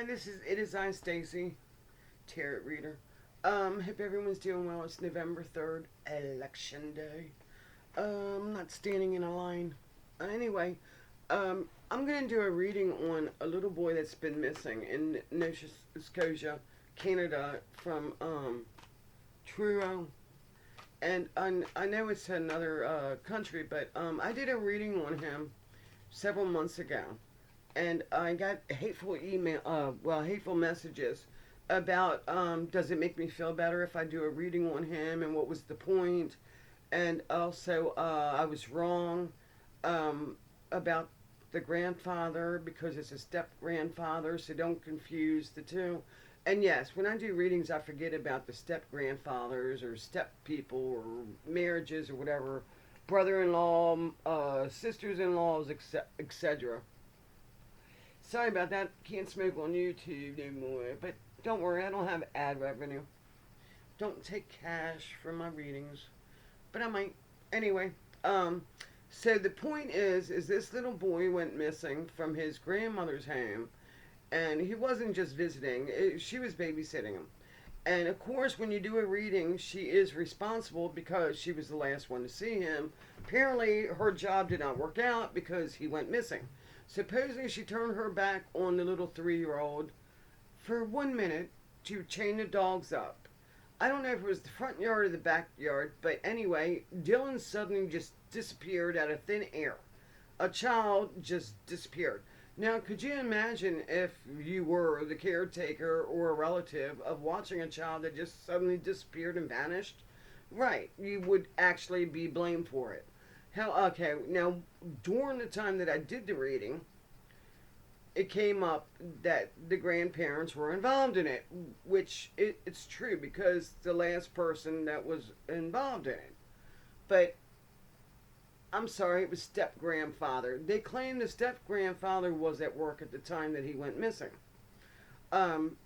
It is I, Stacy, tarot reader. Hope everyone's doing well. It's November 3rd, election day. Not standing in a line. Anyway, I'm gonna do a reading on a little boy that's been missing in Nova Scotia, Canada, from Truro, and I know it's another country, but I did a reading on him several months ago, and I got hateful messages about does it make me feel better if I do a reading on him, and what was the point, and also I was wrong about the grandfather because it's a step grandfather, so don't confuse the two. And yes, when I do readings, I forget about the step grandfathers or step people or marriages or whatever, brother in law, sisters in laws, etc. Sorry about that. Can't smoke on YouTube anymore. But don't worry, I don't have ad revenue. Don't take cash for my readings. But I might. Anyway, so the point is this little boy went missing from his grandmother's home, and he wasn't just visiting, she was babysitting him. And of course, when you do a reading, she is responsible because she was the last one to see him. Apparently, her job did not work out because he went missing. Supposedly, she turned her back on the little 3-year-old for 1 minute to chain the dogs up. I don't know if it was the front yard or the backyard, but anyway, Dylan suddenly just disappeared out of thin air. A child just disappeared. Now, could you imagine if you were the caretaker or a relative of watching a child that just suddenly disappeared and vanished? Right, you would actually be blamed for it. Hell, okay, now, during the time that I did the reading, it came up that the grandparents were involved in it, which it's true because the last person that was involved in it. But I'm sorry, it was step grandfather. They claim the step grandfather was at work at the time that he went missing. Um,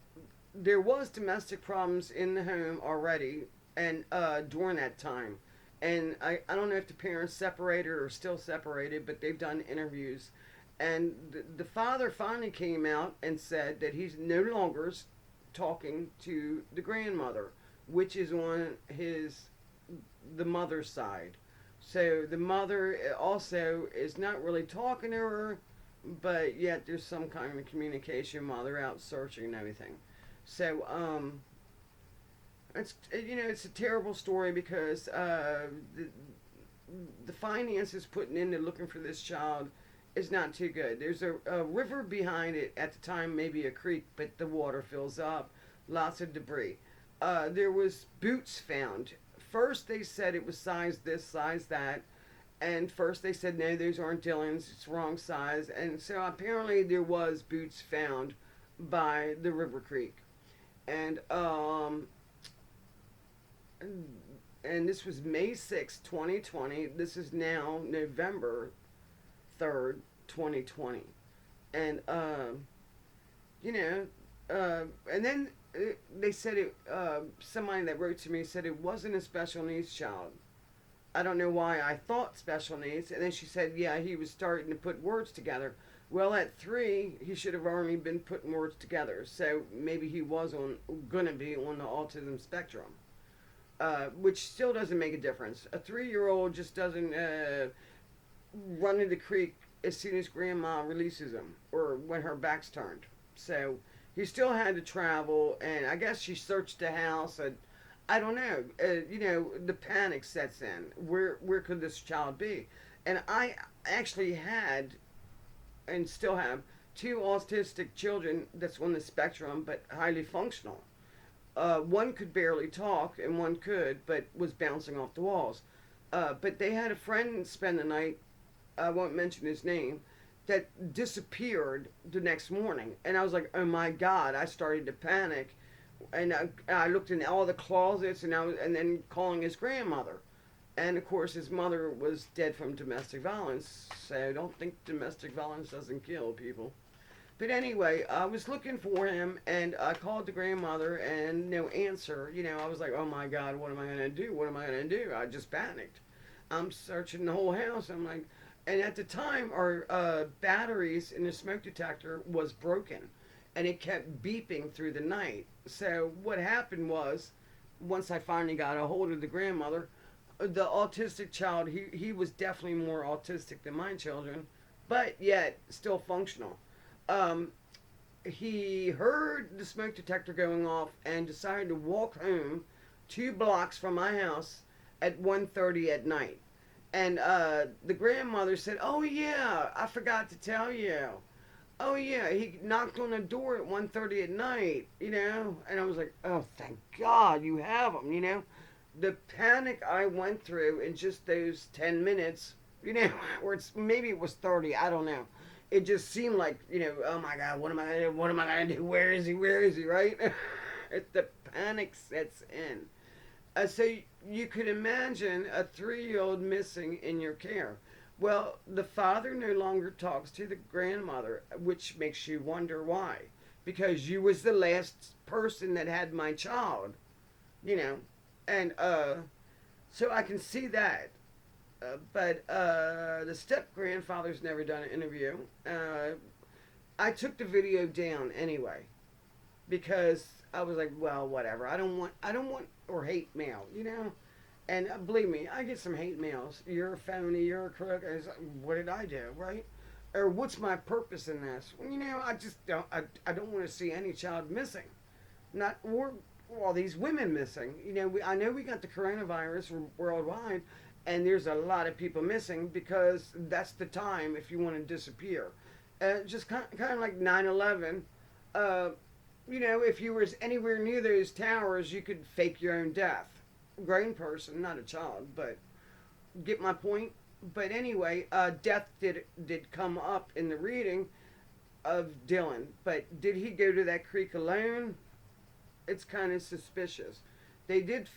there was domestic problems in the home already, and during that time, and I don't know if the parents separated or still separated, but they've done interviews, and the father finally came out and said that he's no longer talking to the grandmother, which is on the mother's side. So the mother also is not really talking to her, but yet there's some kind of communication while they're out searching and everything. So it's a terrible story because the finances putting into looking for this child is not too good. There's a river behind it at the time, maybe a creek, but the water fills up, lots of debris. There was boots found. First they said it was size this, size that, and first they said no, those aren't Dylan's, it's wrong size, and so apparently there was boots found by the River Creek, and this was May 6, 2020. This is now November 3rd, 2020, and and then they said somebody that wrote to me said it wasn't a special needs child. I don't know why I thought special needs. And then she said, yeah, he was starting to put words together. Well, at 3, he should have already been putting words together. So maybe he was going to be on the autism spectrum, which still doesn't make a difference. A 3-year-old just doesn't run into the creek as soon as grandma releases him or when her back's turned. So he still had to travel, and I guess she searched the house, and I don't know. The panic sets in. Where could this child be? And I actually had, and still have, 2 autistic children that's on the spectrum, but highly functional. One could barely talk, and one could, but was bouncing off the walls. But they had a friend spend the night. I won't mention his name, that disappeared the next morning. And I was like, oh my God, I started to panic. And I looked in all the closets, and then calling his grandmother. And of course, his mother was dead from domestic violence. So I don't think domestic violence doesn't kill people. But anyway, I was looking for him, and I called the grandmother, and no answer. I was like, oh my God, what am I going to do? What am I going to do? I just panicked. I'm searching the whole house. I'm like, and at the time, our batteries in the smoke detector was broken. and it kept beeping through the night. So what happened was, once I finally got a hold of the grandmother, the autistic child, he was definitely more autistic than my children, but yet still functional. Um, he heard the smoke detector going off and decided to walk home 2 blocks from my house at 1:30 at night. And the grandmother said, "Oh yeah, I forgot to tell you. Oh yeah, he knocked on the door at 1:30 at night, you know." And I was like, "Oh, thank God you have him," you know. The panic I went through in just those 10 minutes, you know, or it's maybe it was 30, I don't know. It just seemed like, you know, oh my God, what am I gonna do? What am I gonna do? Where is he? Where is he? Right? The panic sets in. So you could imagine a 3-year old missing in your care. Well, the father no longer talks to the grandmother, which makes you wonder why. Because you was the last person that had my child, you know, and so I can see that. But the step grandfather's never done an interview. I took the video down anyway because I was like, well, whatever. I don't want or hate mail, you know. And believe me, I get some hate mails. You're a phony. You're a crook. It's like, what did I do, right? Or what's my purpose in this? Well, you know, I just don't. I don't want to see any child missing, not or all these women missing. You know, I know we got the coronavirus worldwide, and there's a lot of people missing because that's the time if you want to disappear. Just kind of like 9/11. Uh, you know, if you were anywhere near those towers, you could fake your own death. Grown person, not a child, but get my point. But anyway, death did come up in the reading of Dylan, but did he go to that creek alone? It's kind of suspicious. They did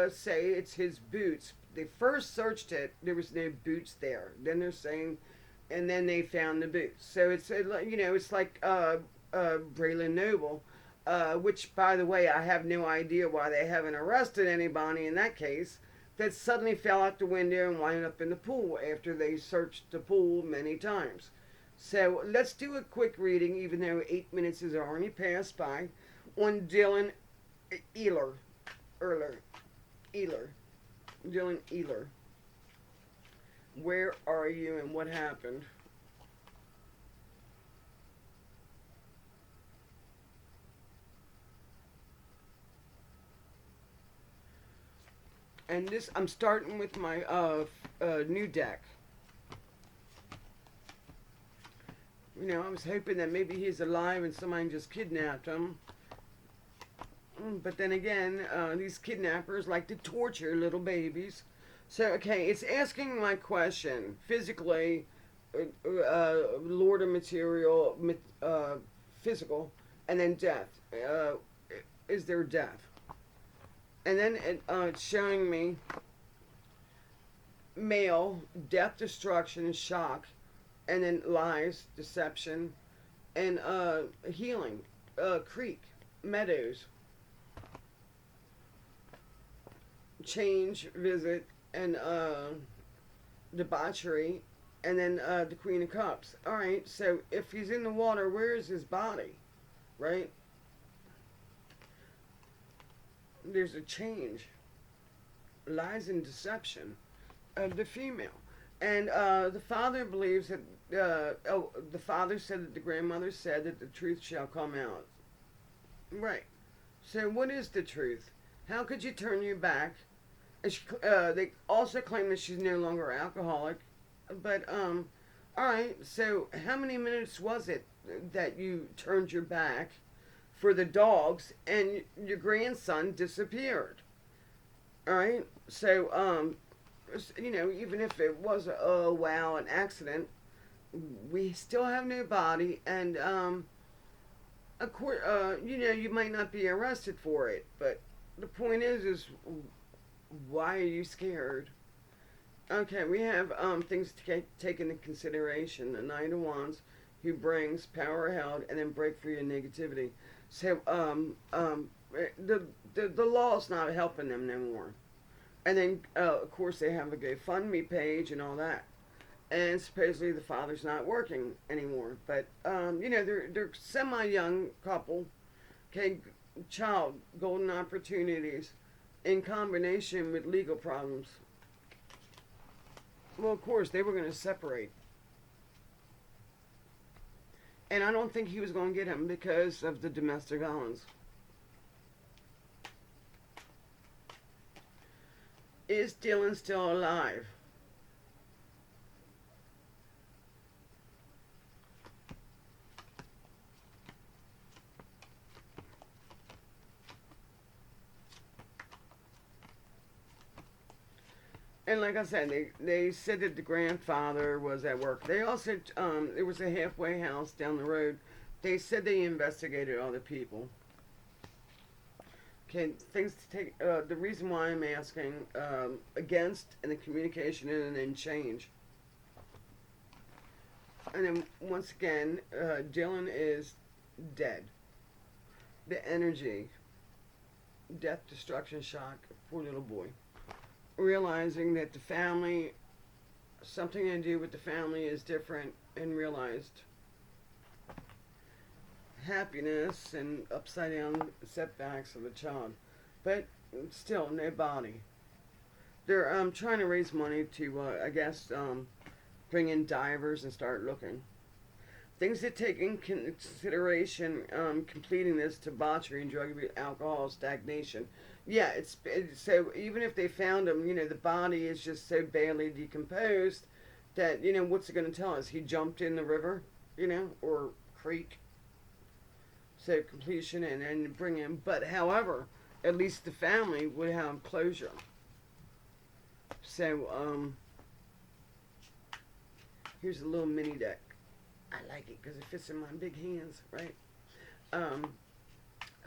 say it's his boots. They first searched it, there was no boots there. Then they're saying, and then they found the boots. So it's you know, it's like Braylon Noble. Which, by the way, I have no idea why they haven't arrested anybody in that case that suddenly fell out the window and wound up in the pool after they searched the pool many times. So let's do a quick reading, even though 8 minutes has already passed by, on Dylan Ehler. Ehler. Dylan Ehler. Where are you and what happened? And this, I'm starting with my new deck. You know, I was hoping that maybe he's alive and somebody just kidnapped him. But then again, these kidnappers like to torture little babies. So, okay, it's asking my question. Physically, Lord of material, physical, and then death. Is there death? And then it's showing me male, death, destruction, shock, and then lies, deception, and healing, creek, meadows, change, visit, and debauchery, and then the Queen of Cups. All right, so if he's in the water, where is his body, right? There's a change, lies and deception of the female. And the father believes that, the father said that the grandmother said that the truth shall come out. Right. So what is the truth? How could you turn your back? And they also claim that she's no longer alcoholic. But, alright, so how many minutes was it that you turned your back for the dogs and your grandson disappeared? Alright, so, you know, even if it was an accident, we still have no body, and of course, you know, you might not be arrested for it, but the point is why are you scared? Okay, we have things to take into consideration. The Knight of Wands, who brings power held and then break free of negativity. So the law's not helping them no more. And then of course they have a GoFundMe page and all that. and supposedly the father's not working anymore. But they're semi-young couple. Okay, child, golden opportunities, in combination with legal problems. Well, of course they were going to separate, and I don't think he was going to get him because of the domestic violence. Is Dylan still alive? And like I said, they said that the grandfather was at work. They also, there was a halfway house down the road. They said they investigated all the people. Okay, things to take. The reason why I'm asking against and the communication and then change. And then once again, Dylan is dead. The energy, death, destruction, shock, poor little boy. Realizing that the family, something to do with the family is different, and realized happiness and upside down setbacks of the child. But still, no body. They're trying to raise money to, I guess, bring in divers and start looking. Things that take in consideration completing this: debauchery and drug abuse, alcohol, stagnation. Yeah, it's so even if they found him, the body is just so badly decomposed that what's it going to tell us? He jumped in the river, or creek. So completion and bring him. But however, at least the family would have closure. So here's a little mini deck. I like it because it fits in my big hands, right?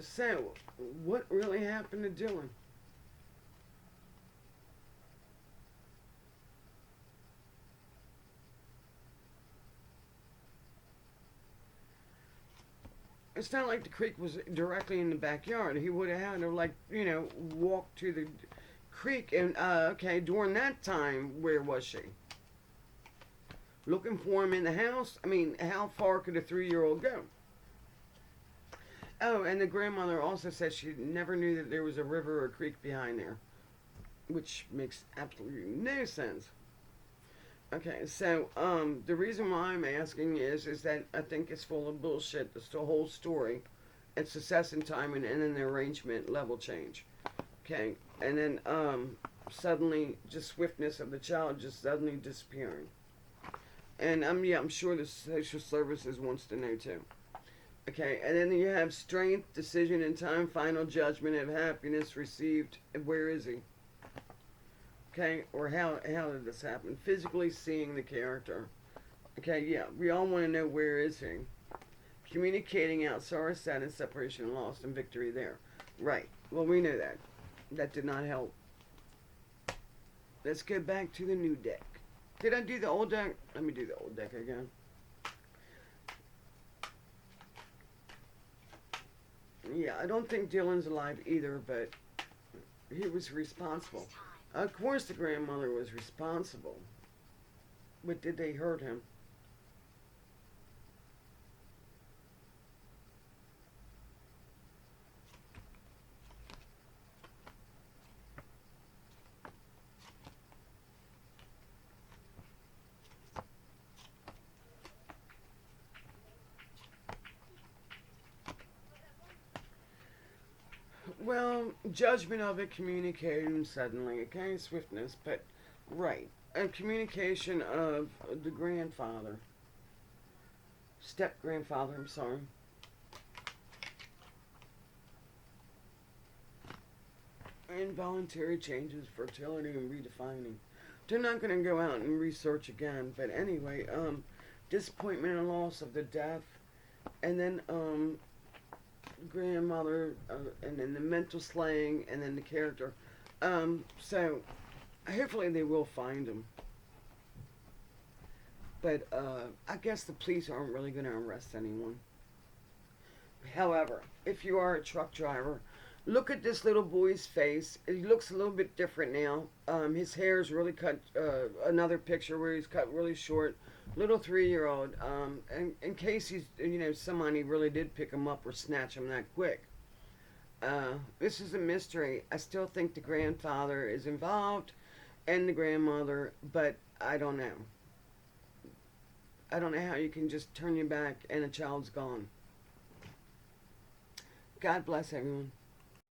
So, what really happened to Dylan? It's not like the creek was directly in the backyard. He would have had to, walk to the creek. And, okay, during that time, where was she? Looking for him in the house? I mean, how far could a 3-year-old go? Oh, and the grandmother also said she never knew that there was a river or a creek behind there, which makes absolutely no sense. Okay, so the reason why I'm asking is that I think it's full of bullshit. It's the whole story. It's success and timing and then the arrangement level change. Okay, and then suddenly just swiftness of the child just suddenly disappearing. And I'm sure the social services wants to know too. Okay, and then you have strength, decision in time, final judgment of happiness received. Where is he? Okay, or how did this happen? Physically seeing the character. Okay, yeah, we all want to know where is he. Communicating out sorrow, sadness, separation, loss, and victory there. Right, well, we know that. That did not help. Let's go back to the new deck. Did I do the old deck? Let me do the old deck again. Yeah, I don't think Dylan's alive either, but he was responsible. Of course the grandmother was responsible. But did they hurt him? Well, judgment of it, communicating suddenly, okay, swiftness, but right. And communication of the grandfather, step grandfather, I'm sorry. Involuntary changes, fertility, and redefining. They're not going to go out and research again, but anyway, disappointment and loss of the death, and then grandmother, and then the mental slaying, and then the character. So hopefully they will find him. But I guess the police aren't really going to arrest anyone. However, if you are a truck driver, Look at this little boy's face. He looks a little bit different now. His hair is really cut. Another picture where he's cut really short. Little 3-year-old. In case he's, somebody really did pick him up or snatch him that quick. This is a mystery. I still think the grandfather is involved and the grandmother, but I don't know. I don't know how you can just turn your back and a child's gone. God bless everyone.